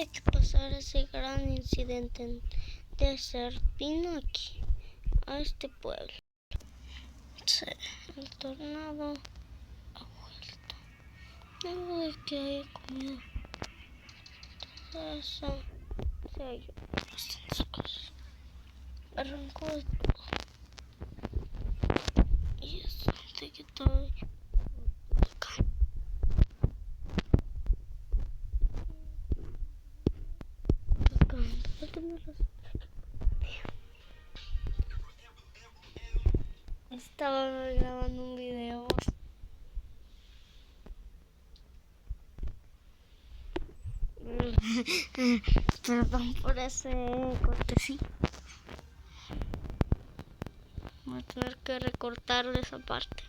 de que pasara ese gran incidente en Desert, vino aquí, a este pueblo. Sí, el tornado ha vuelto. Luego de que haya comido todo eso, se ha llevado bastantes cosas. Arrancó de todo. Y eso de que todo acá. Estaba grabando un video. Perdón por ese cortecito. Voy a tener que recortar esa parte.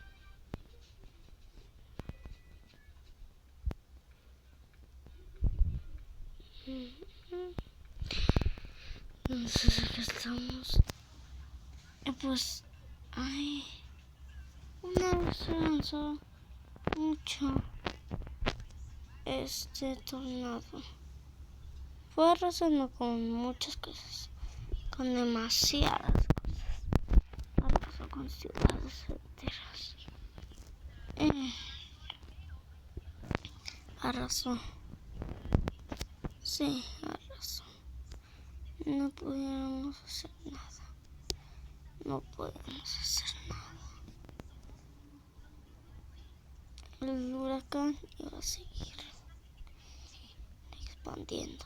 Entonces aquí estamos. Y pues, ay, una vez se lanzó mucho este tornado. Fue arrasando con muchas cosas, con demasiadas cosas. Arrasó con ciudades enteras. Arrasó. Sí, arrasó. No pudiéramos hacer nada. No podemos hacer nada. El huracán iba a seguir expandiendo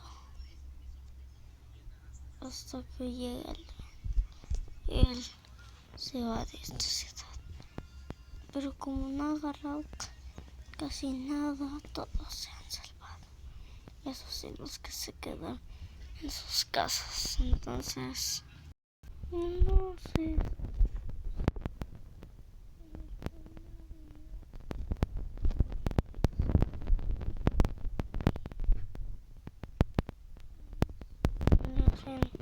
hasta que llegue él se va de esta ciudad. Pero como no ha agarrado casi nada, todos se han salvado. Esos sí, los que se quedan en sus casas. Entonces, no sé. No sé.